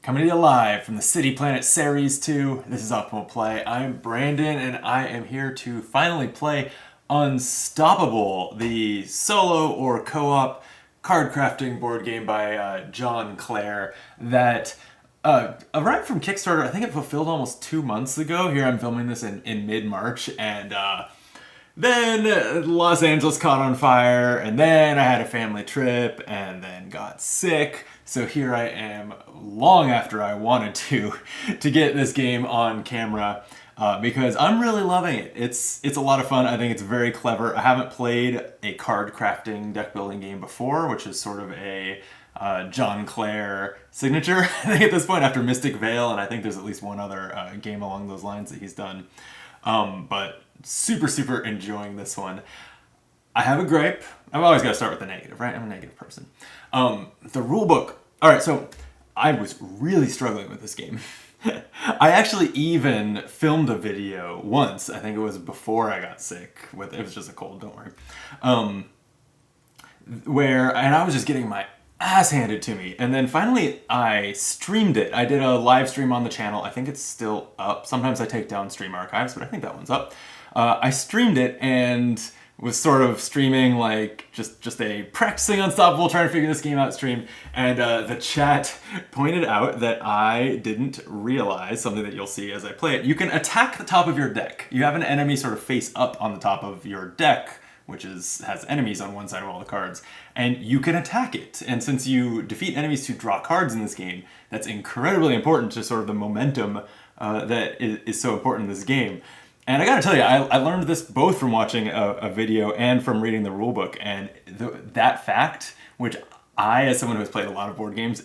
Coming to you live from the City Planet Series 2. This is Optimal Play. I'm Brandon, and I am here to finally play Unstoppable, the solo or co-op card crafting board game by D Clair that arrived from Kickstarter. I think it fulfilled almost 2 months ago. Here I'm filming this in mid-March, and then Los Angeles caught on fire, and then I had a family trip, and then got sick. So here I am, long after I wanted to get this game on camera, because I'm really loving it. It's a lot of fun. I think it's very clever. I haven't played a card crafting deck building game before, which is sort of a D Clair signature, I think, at this point, after Mystic Vale, and I think there's at least one other game along those lines that he's done. But super enjoying this one. I have a gripe. I've always got to start with the negative, right? I'm a negative person. The rule book. All right, so I was really struggling with this game. I actually even filmed a video once. I think it was before I got sick. It was just a cold, don't worry. And I was just getting my ass handed to me. And then finally I streamed it. I did a live stream on the channel. I think it's still up. Sometimes I take down stream archives, but I think that one's up. I streamed it and was sort of streaming like just a practicing Unstoppable, trying to figure this game out stream. And the chat pointed out that I didn't realize something that you'll see as I play it. You can attack the top of your deck. You have an enemy sort of face up on the top of your deck, which has enemies on one side of all the cards, and you can attack it. And since you defeat enemies to draw cards in this game, that's incredibly important to sort of the momentum that is so important in this game. And I gotta tell you, I learned this both from watching a video and from reading the rulebook, and that fact, which I, as someone who has played a lot of board games,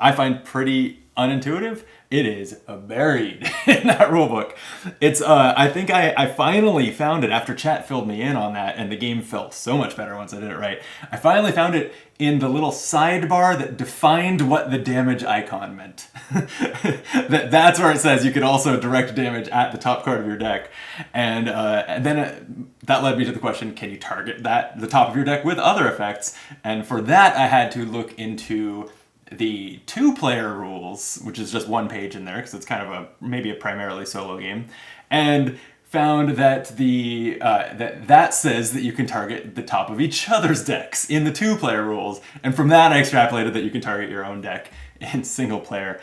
I find pretty unintuitive. It is buried in that rulebook. It's I think I finally found it after chat filled me in on that, and the game felt so much better once I did it right. I finally found it in the little sidebar that defined what the damage icon meant. That's where it says you can also direct damage at the top card of your deck. And then that led me to the question, can you target the top of your deck with other effects? And for that, I had to look into the two-player rules, which is just one page in there because it's kind of maybe a primarily solo game, and found that that says that you can target the top of each other's decks in the two-player rules, and from that I extrapolated that you can target your own deck in single player.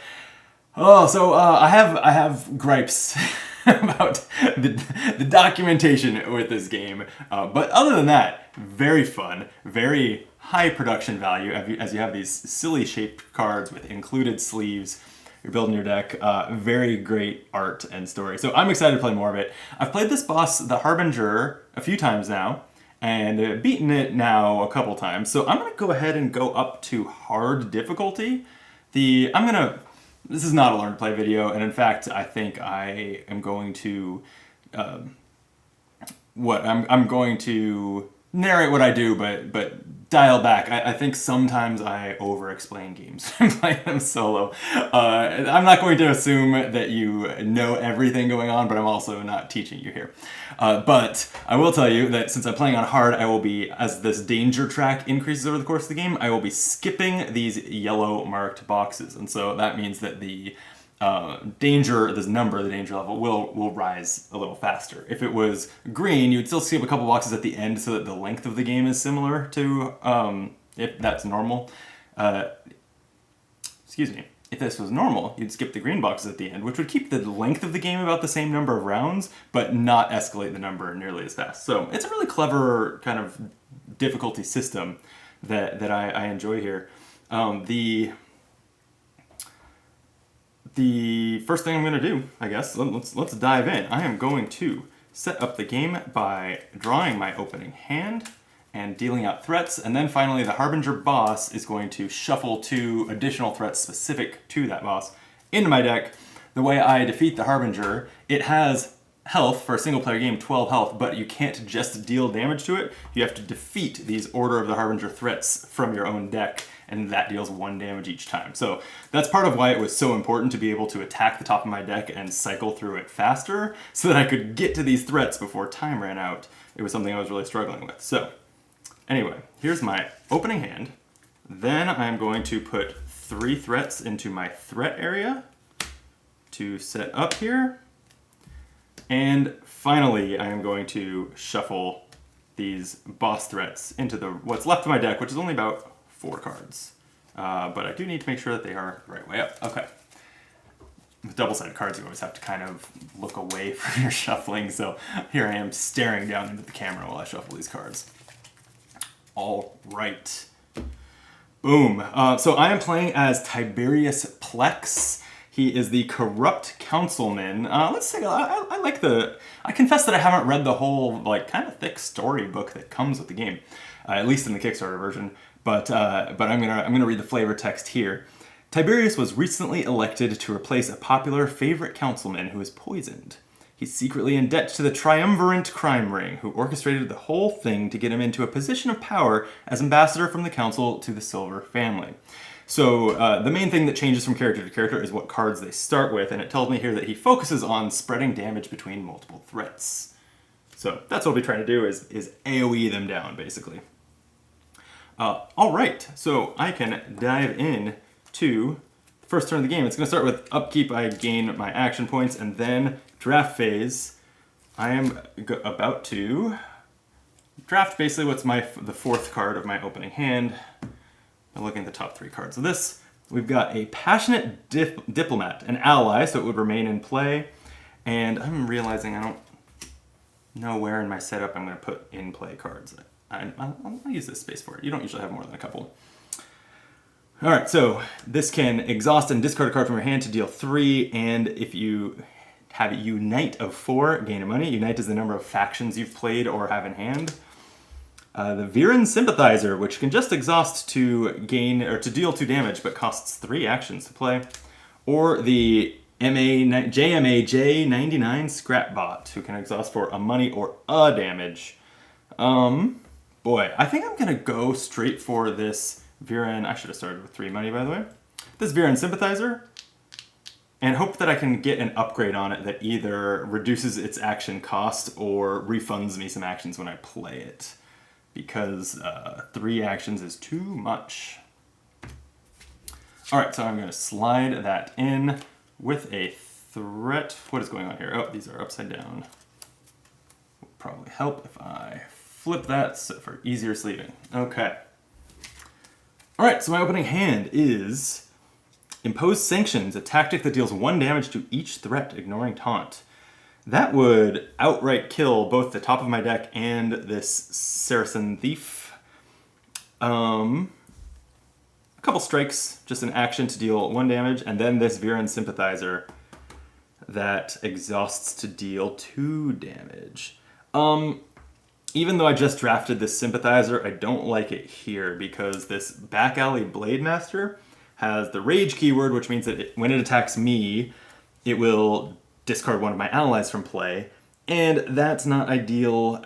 Oh, so I have gripes about the documentation with this game, but other than that, very fun, very high production value as you have these silly shaped cards with included sleeves. You're building your deck. Very great art and story. So I'm excited to play more of it. I've played this boss, the Harbinger, a few times now, and beaten it now a couple times. So I'm going to go ahead and go up to hard difficulty. This is not a learn to play video, and in fact, I think I am going to I'm going to narrate what I do, but dial back. I think sometimes I over-explain games and play them solo. I'm not going to assume that you know everything going on, but I'm also not teaching you here. But I will tell you that since I'm playing on hard, I will be, as this danger track increases over the course of the game, I will be skipping these yellow marked boxes. And so that means that the the danger level will rise a little faster. If it was green, you would still skip a couple boxes at the end so that the length of the game is similar to, if that's normal. Excuse me. If this was normal, you'd skip the green boxes at the end, which would keep the length of the game about the same number of rounds, but not escalate the number nearly as fast. So it's a really clever kind of difficulty system that I enjoy here. The first thing I'm going to do, I guess, let's dive in. I am going to set up the game by drawing my opening hand and dealing out threats, and then finally the Harbinger boss is going to shuffle 2 additional threats specific to that boss into my deck. The way I defeat the Harbinger, it has health for a single player game, 12 health, but you can't just deal damage to it. You have to defeat these Order of the Harbinger threats from your own deck, and that deals 1 damage each time. So that's part of why it was so important to be able to attack the top of my deck and cycle through it faster so that I could get to these threats before time ran out. It was something I was really struggling with. So anyway, here's my opening hand. Then I'm going to put 3 threats into my threat area to set up here. And finally, I am going to shuffle these boss threats into what's left of my deck, which is only about 4 cards. But I do need to make sure that they are the right way up. Okay. With double-sided cards, you always have to kind of look away from your shuffling. So here I am staring down into the camera while I shuffle these cards. All right. Boom. So I am playing as Tiberius Plex. He is the corrupt councilman. Let's say I confess that I haven't read the whole kind of thick storybook that comes with the game, at least in the Kickstarter version. But I'm gonna read the flavor text here. Tiberius was recently elected to replace a popular favorite councilman who is poisoned. He's secretly in debt to the triumvirate crime ring, who orchestrated the whole thing to get him into a position of power as ambassador from the council to the Silver family. So the main thing that changes from character to character is what cards they start with, and it tells me here that he focuses on spreading damage between multiple threats. So that's what we'll be trying to do is AoE them down, basically. All right, so I can dive in to the first turn of the game. It's going to start with upkeep. I gain my action points, and then draft phase. I am about to draft basically what's the 4th card of my opening hand. I'm looking at the top 3 cards of this. We've got a passionate diplomat, an ally, so it would remain in play. And I'm realizing I don't know where in my setup I'm going to put in play cards. I'll use this space for it. You don't usually have more than a couple. All right, so this can exhaust and discard a card from your hand to deal 3, and if you have a Unite of 4, gain a money. Unite is the number of factions you've played or have in hand. The Viren Sympathizer, which can just exhaust to gain or to deal 2 damage, but costs 3 actions to play. Or the JMA J99 Scrapbot, who can exhaust for a money or a damage. Boy, I think I'm gonna go straight for this Viren. I should have started with 3 money, by the way. This Viren Sympathizer, and hope that I can get an upgrade on it that either reduces its action cost or refunds me some actions when I play it. Because 3 actions is too much. All right, so I'm going to slide that in with a threat. What is going on here? Oh, these are upside down. Will probably help if I flip that for easier sleeving. Okay. All right, so my opening hand is Impose Sanctions, a tactic that deals 1 damage to each threat, ignoring taunt. That would outright kill both the top of my deck and this Saracen Thief. A couple strikes, just an action to deal 1 damage, and then this Viren Sympathizer that exhausts to deal 2 damage. Even though I just drafted this Sympathizer, I don't like it here because this Back Alley Blade Master has the Rage keyword, which means that when it attacks me, it will discard one of my allies from play, and that's not ideal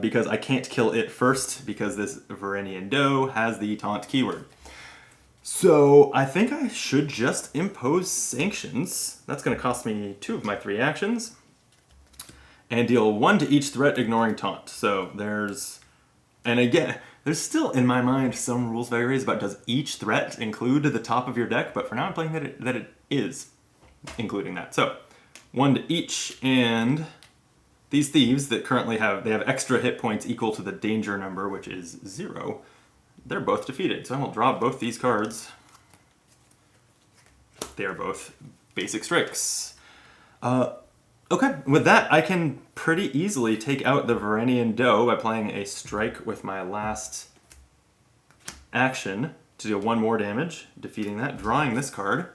because I can't kill it first because this Varenian Doe has the taunt keyword. So I think I should just impose sanctions. That's going to cost me 2 of my 3 actions, and deal 1 to each threat, ignoring taunt. So and again, there's still in my mind some rules vagaries about does each threat include the top of your deck, but for now I'm playing that it is including that. So 1 to each, and these thieves that currently have extra hit points equal to the danger number, which is 0. They're both defeated, so I will draw both these cards. They are both basic strikes. Okay, with that I can pretty easily take out the Varenian Doe by playing a strike with my last action to deal 1 more damage, defeating that, drawing this card.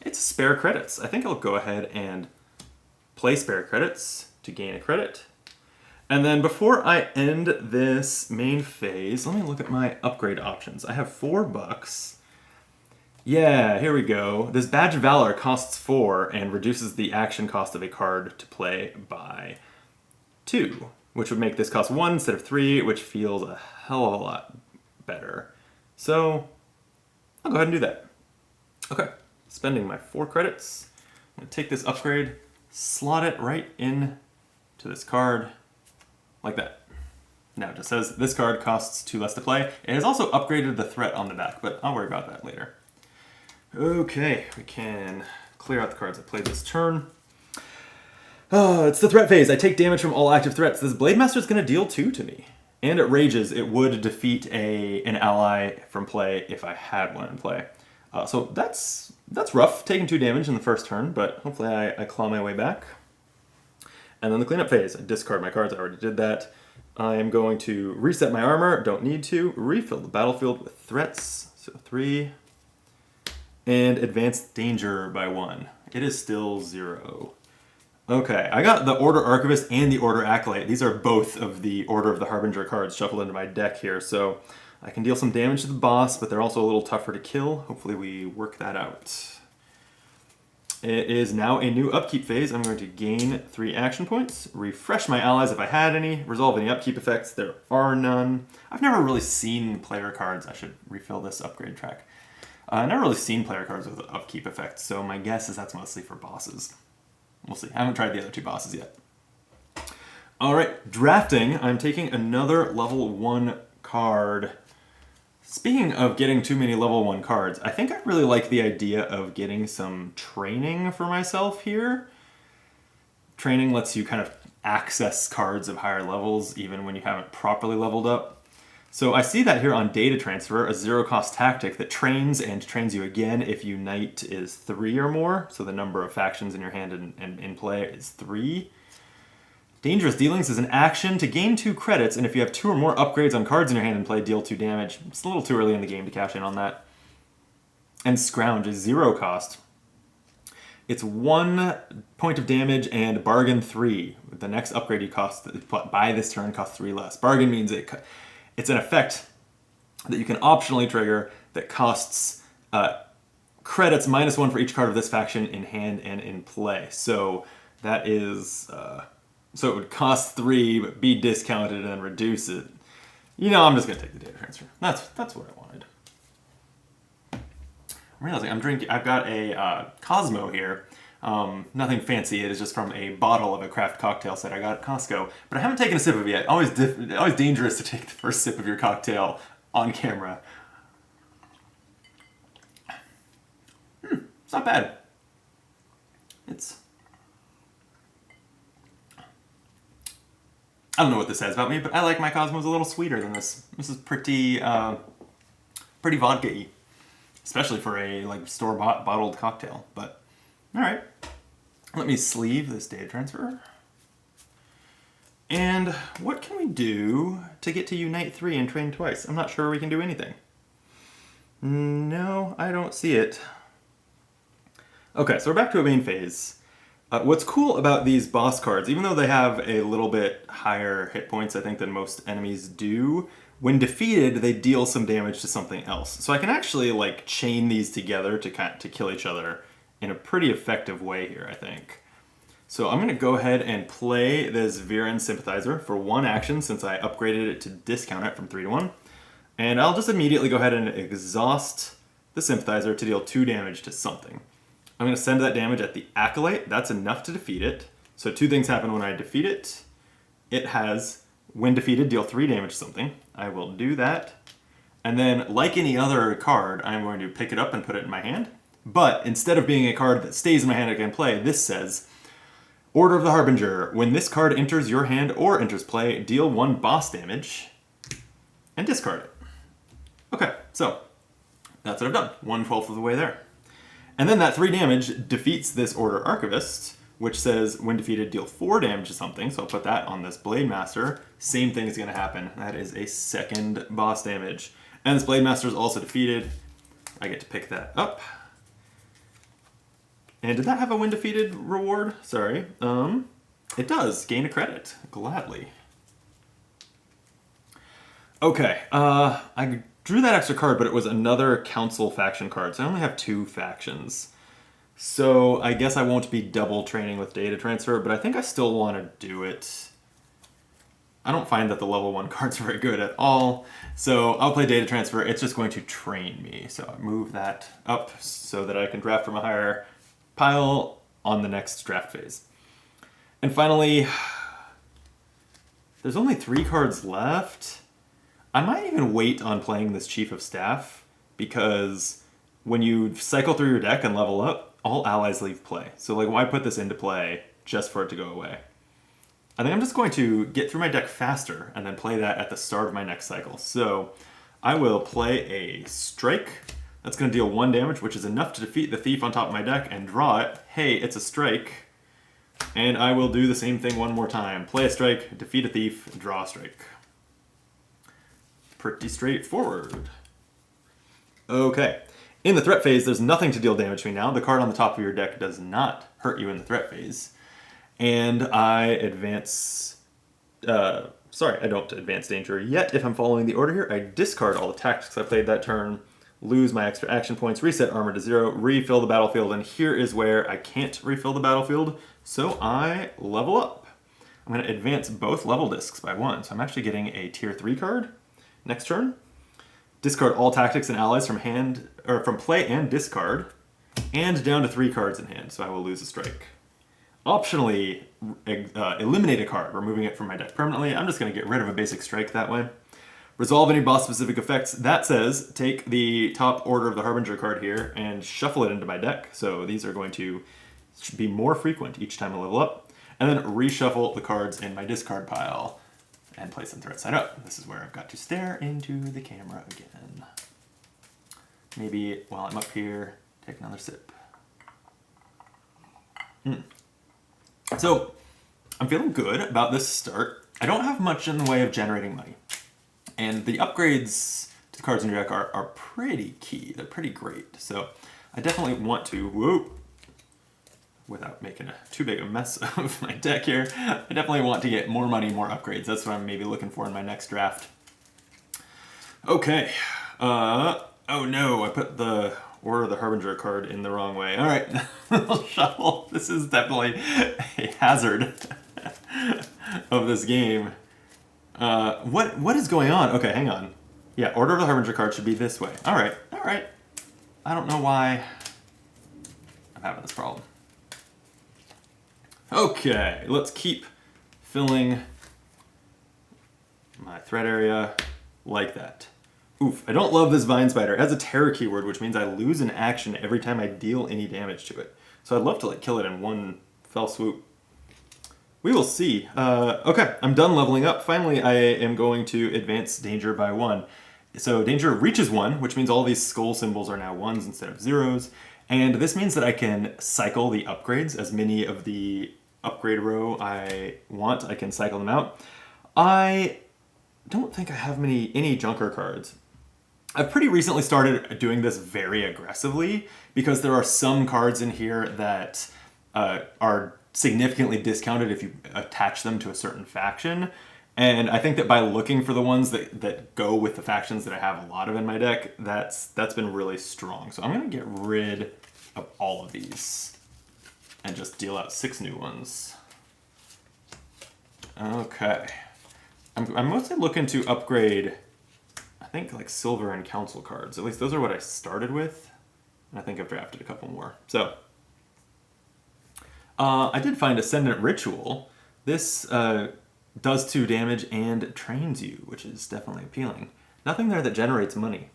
It's spare credits. I think I'll go ahead and play spare credits to gain a credit. And then before I end this main phase, let me look at my upgrade options. I have $4. Yeah, here we go. This Badge of Valor costs 4 and reduces the action cost of a card to play by 2, which would make this cost 1 instead of 3, which feels a hell of a lot better. So I'll go ahead and do that. Okay, spending my 4 credits. I'm gonna take this upgrade, slot it right in to this card, like that. Now it just says this card costs 2 less to play. It has also upgraded the threat on the back, but I'll worry about that later. Okay, we can clear out the cards I played this turn. It's the threat phase. I take damage from all active threats. This Blade Master is going to deal 2 to me. And it rages. It would defeat an ally from play if I had one in play. So that's rough, taking 2 damage in the first turn, but hopefully I claw my way back. And then the cleanup phase. I discard my cards. I already did that. I am going to reset my armor. Don't need to. Refill the battlefield with threats. So 3. And advance danger by 1. It is still 0. Okay, I got the Order Archivist and the Order Acolyte. These are both of the Order of the Harbinger cards shuffled into my deck here, so I can deal some damage to the boss, but they're also a little tougher to kill. Hopefully we work that out. It is now a new upkeep phase. I'm going to gain 3 action points, refresh my allies if I had any, resolve any upkeep effects. There are none. I've never really seen player cards. I should refill this upgrade track. I've never really seen player cards with upkeep effects, so my guess is that's mostly for bosses. We'll see. I haven't tried the other 2 bosses yet. Alright, drafting. I'm taking another level 1 card. Speaking of getting too many level 1 cards, I think I really like the idea of getting some training for myself here. Training lets you kind of access cards of higher levels even when you haven't properly leveled up. So I see that here on Data Transfer, a 0-cost tactic that trains and trains you again if Unite is 3 or more. So the number of factions in your hand and in play is 3. Dangerous Dealings is an action to gain 2 credits, and if you have 2 or more upgrades on cards in your hand and play, deal 2 damage. It's a little too early in the game to cash in on that. And Scrounge is 0 cost. It's 1 point of damage and bargain 3. The next upgrade you buy this turn costs 3 less. Bargain means it's an effect that you can optionally trigger that costs credits -1 for each card of this faction in hand and in play. So that is, so it would cost 3, but be discounted and reduce it. You know, I'm just gonna take the Data Transfer. That's what I wanted. I'm realizing I've got a Cosmo here. Nothing fancy. It is just from a bottle of a craft cocktail set I got at Costco, but I haven't taken a sip of it yet. Always dangerous to take the first sip of your cocktail on camera. It's not bad. I don't know what this says about me, but I like my Cosmos a little sweeter than this. This is pretty vodka-y, especially for a store-bought bottled cocktail. But all right, let me sleeve this Data Transfer. And what can we do to get to Unite 3 and train twice? I'm not sure we can do anything. No, I don't see it. Okay, so we're back to a main phase. What's cool about these boss cards, even though they have a little bit higher hit points, I think, than most enemies do, when defeated, they deal some damage to something else. So I can actually chain these together to kill each other in a pretty effective way here, I think. So I'm going to go ahead and play this Viren Sympathizer for 1 action since I upgraded it to discount it from 3 to 1. And I'll just immediately go ahead and exhaust the Sympathizer to deal 2 damage to something. I'm going to send that damage at the Acolyte. That's enough to defeat it. So 2 things happen when I defeat it. It has, when defeated, deal 3 damage to something. I will do that. And then, like any other card, I'm going to pick it up and put it in my hand. But instead of being a card that stays in my hand and I can play, this says, Order of the Harbinger. When this card enters your hand or enters play, deal 1 boss damage and discard it. Okay, so that's what I've done. 1/12 of the way there. And then that 3 damage defeats this Order Archivist, which says, when defeated, deal 4 damage to something. So I'll put that on this Blade Master. Same thing is going to happen. That is a 2nd boss damage. And this Blade Master is also defeated. I get to pick that up. And did that have a when defeated reward? Sorry. It does. Gain a credit. Gladly. Okay. I drew that extra card, but it was another Council faction card, so I only have 2 factions. So I guess I won't be double training with Data Transfer, but I think I still want to do it. I don't find that the level 1 cards are very good at all, so I'll play Data Transfer. It's just going to train me, so I move that up so that I can draft from a higher pile on the next draft phase. And finally, there's only 3 cards left. I might even wait on playing this Chief of Staff, because when you cycle through your deck and level up, all allies leave play. So like, why put this into play just for it to go away? I think I'm just going to get through my deck faster and then play that at the start of my next cycle. So I will play a strike. That's going to deal 1 damage, which is enough to defeat the thief on top of my deck and draw it. Hey, it's a strike. And I will do the same thing one more time. Play a strike, defeat a thief, draw a strike. Pretty straightforward. Okay. In the threat phase, there's nothing to deal damage to me now. The card on the top of your deck does not hurt you in the threat phase. And I advance... sorry, I don't advance danger yet. If I'm following the order here, I discard all the tactics I played that turn, lose my extra action points, reset armor to 0, refill the battlefield, and here is where I can't refill the battlefield, so I level up. I'm going to advance both level discs by 1, so I'm actually getting a tier 3 card next turn. Discard all tactics and allies from hand, or from play and discard, and down to 3 cards in hand, so I will lose a strike. Optionally, eliminate a card, removing it from my deck permanently. I'm just going to get rid of a basic strike that way. Resolve any boss-specific effects. That says, take the top order of the Harbinger card here and shuffle it into my deck. So these are going to be more frequent each time I level up. And then reshuffle the cards in my discard pile and place them threat side up. This is where I've got to stare into the camera again. Maybe while I'm up here, take another sip. So, I'm feeling good about this start. I don't have much in the way of generating money. And the upgrades to the cards in your deck are pretty key. They're pretty great. So, I definitely want to, without making too big a mess of my deck here, I definitely want to get more money, more upgrades. That's what I'm maybe looking for in my next draft. Okay. Oh no, I put the Order of the Harbinger card in the wrong way. All right, shuffle. This is definitely a hazard of this game. What is going on? Okay, hang on. Yeah, Order of the Harbinger card should be this way. All right. I don't know why I'm having this problem. Okay, let's keep filling my threat area like that. Oof, I don't love this Vine Spider. It has a terror keyword, which means I lose an action every time I deal any damage to it. So I'd love to like kill it in one fell swoop. We will see. Okay, I'm done leveling up. Finally, I am going to advance danger by 1. So danger reaches 1, which means all these skull symbols are now 1s instead of 0s. And this means that I can cycle the upgrades, as many of the upgrade row I want. I can cycle them out. I don't think I have any junker cards. I've pretty recently started doing this very aggressively because there are some cards in here that are significantly discounted if you attach them to a certain faction. And I think that by looking for the ones that go with the factions that I have a lot of in my deck, that's been really strong. So I'm going to get rid of all of these and just deal out 6 new ones. Okay. I'm mostly looking to upgrade, I think, like silver and council cards. At least those are what I started with. And I think I've drafted a couple more. So, I did find Ascendant Ritual. This does 2 damage and trains you, which is definitely appealing. Nothing there that generates money.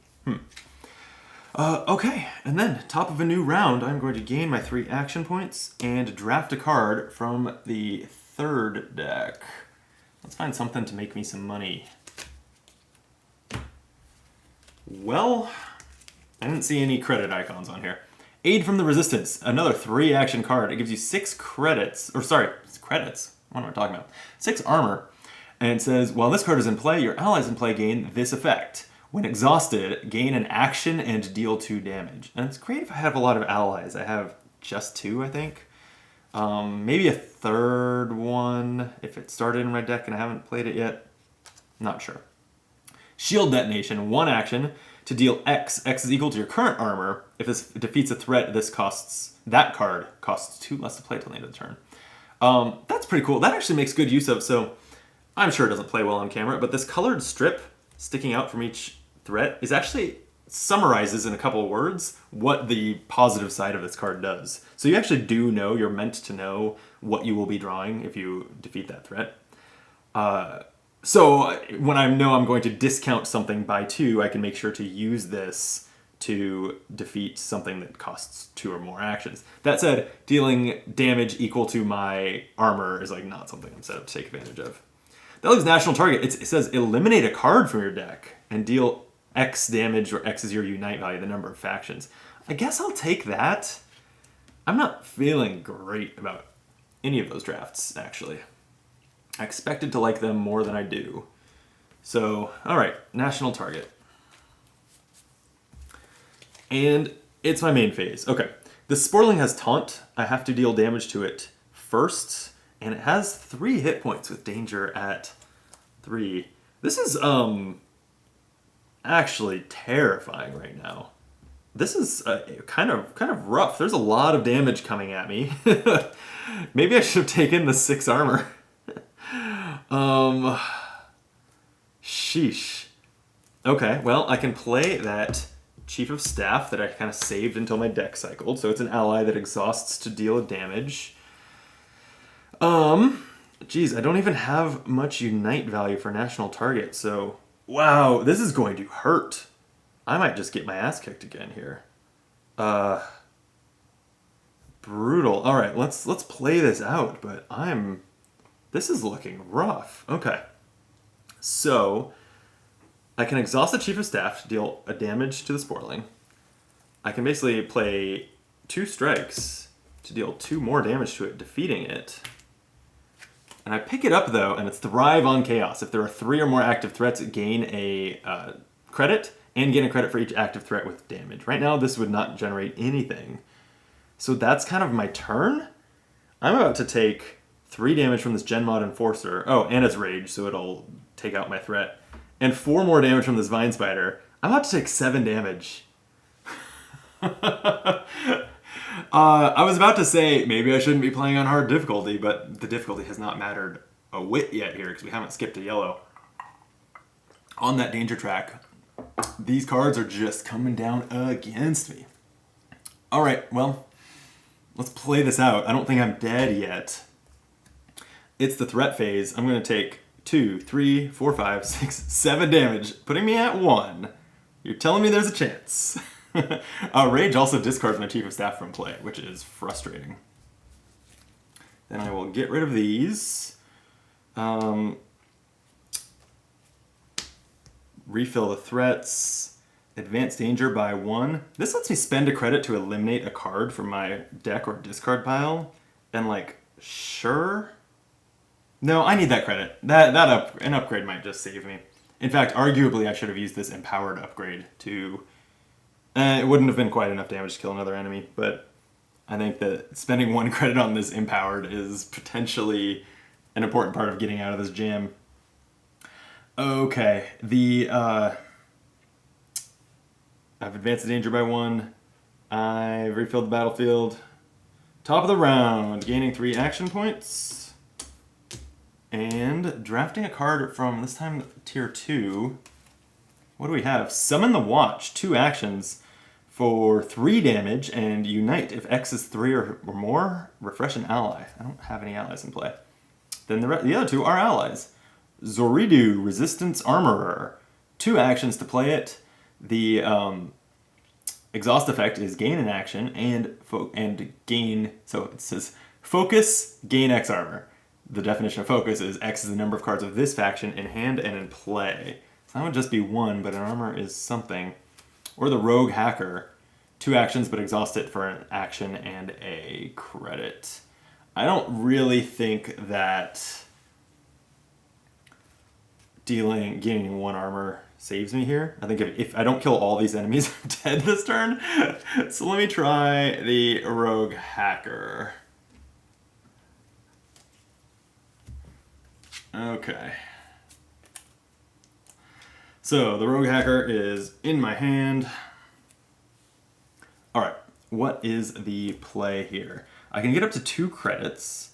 Okay, and then, top of a new round, I'm going to gain my 3 action points and draft a card from the 3rd deck. Let's find something to make me some money. Well, I didn't see any credit icons on here. Aid from the Resistance, another 3 action card. It gives you 6 credits, or sorry, credits. What am I talking about? 6 armor. And it says, while this card is in play, your allies in play gain this effect. When exhausted, gain an action and deal 2 damage. And it's great if I have a lot of allies. I have just 2, I think. Maybe a 3rd one if it started in my deck and I haven't played it yet. Not sure. Shield Detonation, 1 action to deal X. X is equal to your current armor. If this defeats a threat, that card costs 2 less to play till the end of the turn. That's pretty cool. That actually makes good use of, so I'm sure it doesn't play well on camera, but this colored strip sticking out from each threat is actually summarizes in a couple of words what the positive side of this card does. So you actually do know, you're meant to know what you will be drawing if you defeat that threat. So when I know I'm going to discount something by 2, I can make sure to use this to defeat something that costs 2 or more actions. That said, dealing damage equal to my armor is like not something I'm set up to take advantage of. That leaves national target. It says eliminate a card from your deck and deal X damage, where X is your unite value, the number of factions. I guess I'll take that. I'm not feeling great about any of those drafts, actually. I expected to like them more than I do. So, alright, national target. And it's my main phase. Okay, the Sporling has Taunt. I have to deal damage to it first, and it has 3 hit points with danger at 3. This is actually terrifying right now. This is kind of rough. There's a lot of damage coming at me. Maybe I should have taken the 6 armor. Sheesh. Okay, well, I can play that Chief of Staff that I kind of saved until my deck cycled. So it's an ally that exhausts to deal damage. Geez, I don't even have much unite value for national target. So, wow, this is going to hurt. I might just get my ass kicked again here. Brutal. All right, let's play this out. But this is looking rough. Okay, so I can exhaust the Chief of Staff to deal a damage to the Sporling. I can basically play 2 strikes to deal 2 more damage to it, defeating it. And I pick it up, though, and it's Thrive on Chaos. If there are 3 or more active threats, gain a credit, and gain a credit for each active threat with damage. Right now, this would not generate anything. So that's kind of my turn. I'm about to take 3 damage from this Gen Mod Enforcer. Oh, and it's Rage, so it'll take out my threat. And 4 more damage from this Vine Spider. I'm about to take 7 damage. I was about to say maybe I shouldn't be playing on hard difficulty, but the difficulty has not mattered a whit yet here because we haven't skipped a yellow. On that danger track, these cards are just coming down against me. All right, well, let's play this out. I don't think I'm dead yet. It's the threat phase. I'm going to take 2, 3, 4, 5, 6, 7 damage, putting me at 1. You're telling me there's a chance. Rage also discards my Chief of Staff from play, which is frustrating. Then I will get rid of these. Refill the threats. Advance danger by 1. This lets me spend a credit to eliminate a card from my deck or discard pile. And sure. No, I need that credit. An upgrade might just save me. In fact, arguably I should have used this empowered upgrade to... it wouldn't have been quite enough damage to kill another enemy, but I think that spending 1 credit on this empowered is potentially an important part of getting out of this jam. Okay, I've advanced the danger by 1. I've refilled the battlefield. Top of the round, gaining 3 action points. And drafting a card from, this time, tier 2. What do we have? Summon the Watch, 2 actions for 3 damage, and Unite. If X is 3 or more, refresh an ally. I don't have any allies in play. Then the other 2 are allies. Zoridu, Resistance Armorer. 2 actions to play it. The exhaust effect is gain an action and gain, so it says focus, gain X armor. The definition of focus is X is the number of cards of this faction in hand and in play. So that would just be 1, but an armor is something. Or the Rogue Hacker. 2 actions, but exhaust it for an action and a credit. I don't really think that gaining 1 armor saves me here. I think if I don't kill all these enemies, I'm dead this turn. So let me try the Rogue Hacker. Okay. So the Rogue Hacker is in my hand. All right, what is the play here? I can get up to 2 credits.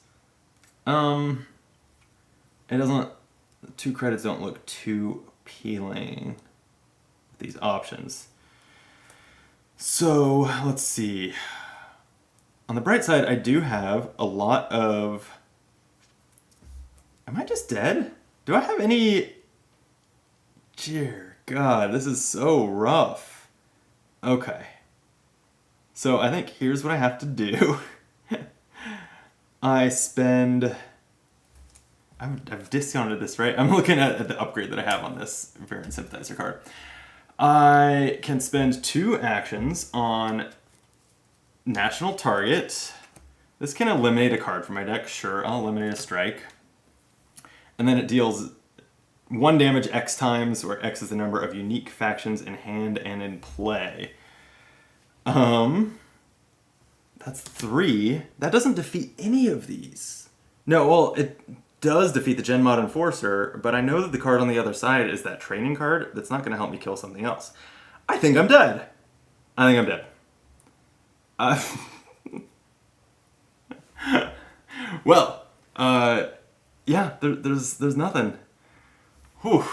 It doesn't. 2 credits don't look too appealing with these options. So let's see. On the bright side, I do have a lot of. Am I just dead? Do I have any... Dear God, this is so rough. Okay. So I think here's what I have to do. I spend... I've discounted this, right? I'm looking at the upgrade that I have on this Variant Sympathizer card. I can spend 2 actions on National Target. This can eliminate a card from my deck. Sure, I'll eliminate a strike. And then it deals 1 damage X times, where X is the number of unique factions in hand and in play. That's 3. That doesn't defeat any of these. No, well, it does defeat the Gen Mod Enforcer, but I know that the card on the other side is that training card that's not going to help me kill something else. I think I'm dead. I think I'm dead. Well, yeah, there's nothing. Whew.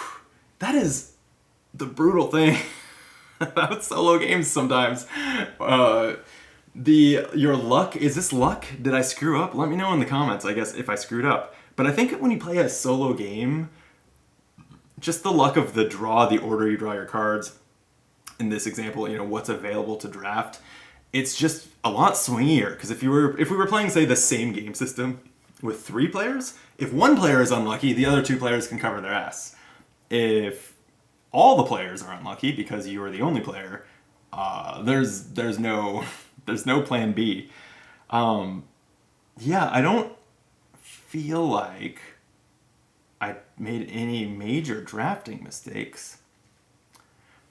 That is the brutal thing about solo games sometimes. Your luck, is this luck? Did I screw up? Let me know in the comments, I guess, if I screwed up. But I think when you play a solo game, just the luck of the draw, the order you draw your cards, in this example, you know, what's available to draft, it's just a lot swingier. Because if we were playing, say, the same game system with 3 players, if 1 player is unlucky, the other 2 players can cover their ass. If all the players are unlucky because you are the only player, there's no plan B. Yeah, I don't feel like I made any major drafting mistakes.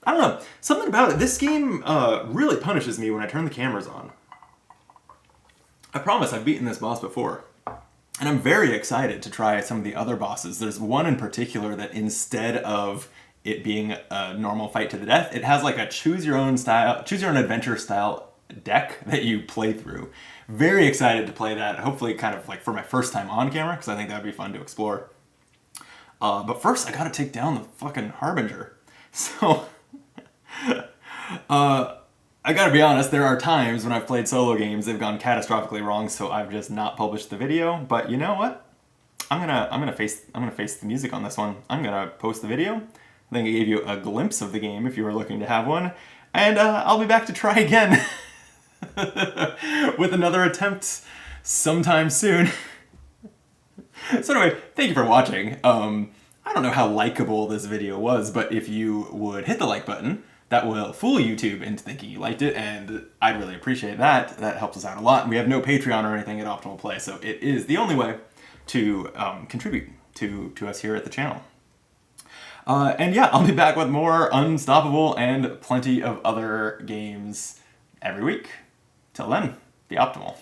I don't know. Something about it. This game really punishes me when I turn the cameras on. I promise I've beaten this boss before. And I'm very excited to try some of the other bosses. There's one in particular that instead of it being a normal fight to the death, it has like a choose your own adventure style deck that you play through. Very excited to play that. Hopefully kind of like for my first time on camera, because I think that would be fun to explore. But first I gotta take down the fucking Harbinger. So, I gotta be honest, there are times when I've played solo games they've gone catastrophically wrong, so I've just not published the video. But you know what? I'm gonna face the music on this one. I'm gonna post the video. I think I gave you a glimpse of the game if you were looking to have one, and I'll be back to try again with another attempt sometime soon. So anyway, thank you for watching. I don't know how likable this video was, but if you would hit the like button, that will fool YouTube into thinking you liked it, and I'd really appreciate that. That helps us out a lot. We have no Patreon or anything at Optimal Play, so it is the only way to contribute to us here at the channel. And yeah, I'll be back with more Unstoppable and plenty of other games every week. Till then, be optimal.